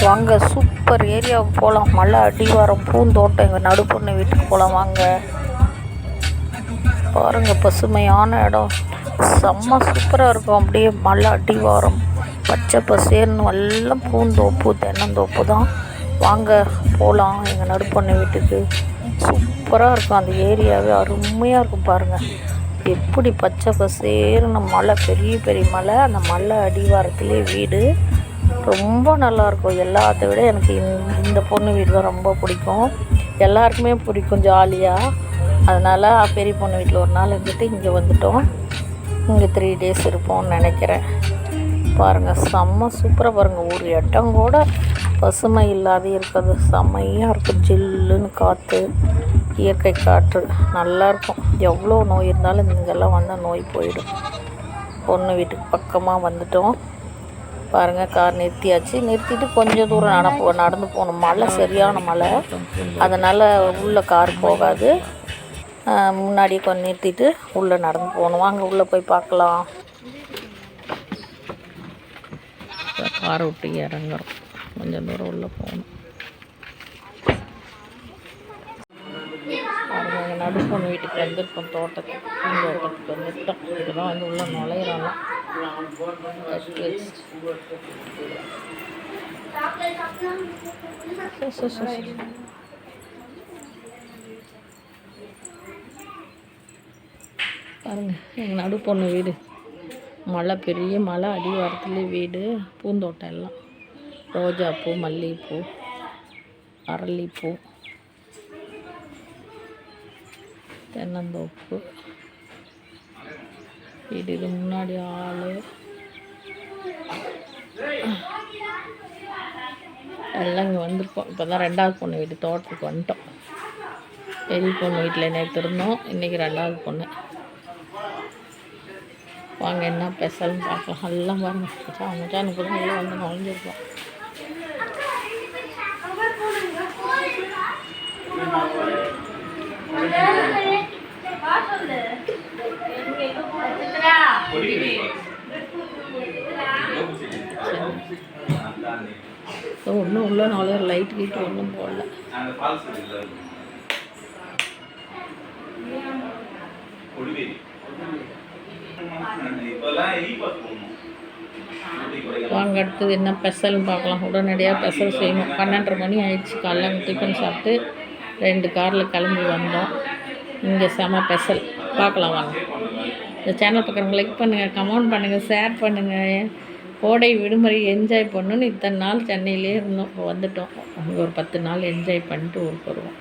வாங்க, சூப்பர் ஏரியாவுக்கு போகலாம். மலை அடிவாரம், பூந்தோட்டம், எங்கள் நடுப்பொண்ணு வீட்டுக்கு போகலாம் வாங்க. பாருங்கள், பசுமையான இடம், செம்ம சூப்பராக இருக்கும். அப்படியே மலை அடிவாரம், பச்சை பசேர்னு எல்லாம் பூந்தோப்பு, தென்னந்தோப்பு தான். வாங்க போகலாம் எங்கள் நடுப்பொண்ணு வீட்டுக்கு. சூப்பராக இருக்கும், அந்த ஏரியாவே அருமையாக இருக்கும். பாருங்கள் எப்படி பச்சை பசேர்னு மலை, பெரிய பெரிய மலை, அந்த மலை அடிவாரத்துலேயே வீடு. ரொம்ப நல்லாயிருக்கும். எல்லாத்த விட எனக்கு இந்த பொண்ணு வீடு தான் ரொம்ப பிடிக்கும். எல்லாருக்குமே பிடிக்கும் ஜாலியாக. அதனால் பெரிய பொண்ணு வீட்டில் ஒரு நாள் இருந்துட்டு இங்கே வந்துட்டோம். இங்கே 3 days இருப்போம்னு நினைக்கிறேன். பாருங்கள், செம்ம சூப்பராக பாருங்கள். ஒரு இடம் கூட பசுமை இல்லாத இருக்கிறது செம்மையாக இருக்கும். ஜில்லுன்னு காற்று, இயற்கை காற்று நல்லாயிருக்கும். எவ்வளோ நோய் இருந்தாலும் இங்கெல்லாம் வந்தால் நோய் போயிடும். பொண்ணு வீட்டுக்கு பக்கமாக வந்துட்டோம். பாருங்கள், கார் நிறுத்திட்டு கொஞ்சம் தூரம் நடந்து போகணும். மழை, சரியான மழை, அதனால் உள்ளே கார் போகாது. முன்னாடியே கொஞ்சம் நிறுத்திட்டு உள்ளே நடந்து போகணும். வாங்க உள்ளே போய் பார்க்கலாம். காரை விட்டு இறங்குறோம், கொஞ்சம் தூரம் உள்ளே போகணும். எங்கள் நடுப்பொண்ணு வீட்டுக்கு வந்திருக்கோம். பூந்தோட்டத்துக்கு வந்துட்டோம். இதுதான் வந்து உள்ளே நுழையிறோம். பாருங்க, எங்கள் நடுப்பொண்ணு வீடு, மலை, பெரிய மலை அடிவாரத்துலேயே வீடு, பூந்தோட்டம் எல்லாம், ரோஜாப்பூ, மல்லிகைப்பூ, அரளிப்பூ, தென்னந்தோப்பு வீடு. இது முன்னாடி ஆள் எல்லாம் இங்கே வந்திருக்கோம். இப்போ தான் 2வது பொண்ணு வீடு தோட்டத்துக்கு வந்துட்டோம். பெரிய பொண்ணு வீட்டில் நேற்று இருந்தோம், இன்றைக்கி 2வது பொண்ணு. வாங்க என்ன ஸ்பெஷல்னு பார்க்கலாம். எல்லாம் பாருங்கள், மச்சானுக்கு கூட எல்லாம் வந்து நுழைஞ்சிருக்கோம். ஒன்றும் உள்ள நாளே லைட் கீட்டு ஒன்றும் போடல. வாங்க அடுத்தது என்ன ஸ்பெஷல்னு பார்க்கலாம். உடனடியாக ஸ்பெஷல் செய்யணும். 12:30 மணி ஆயிடுச்சு. காலைல டிஃபன் சாப்பிட்டு 2 காரில் கிளம்பி வந்தோம். இங்கே செம ஸ்பெஷல் பார்க்கலாம் வாங்க. இந்த சேனல் பார்க்குறவங்க லைக் பண்ணுங்கள், கமெண்ட் பண்ணுங்கள், ஷேர் பண்ணுங்கள். கோடை விடுமுறை என்ஜாய் பண்ணணுன்னு இத்தனை நாள் சென்னையிலே இருந்தோம். வந்துட்டோம். அங்கே ஒரு 10 நாள் என்ஜாய் பண்ணிட்டு ஊருக்கு வருவோம்.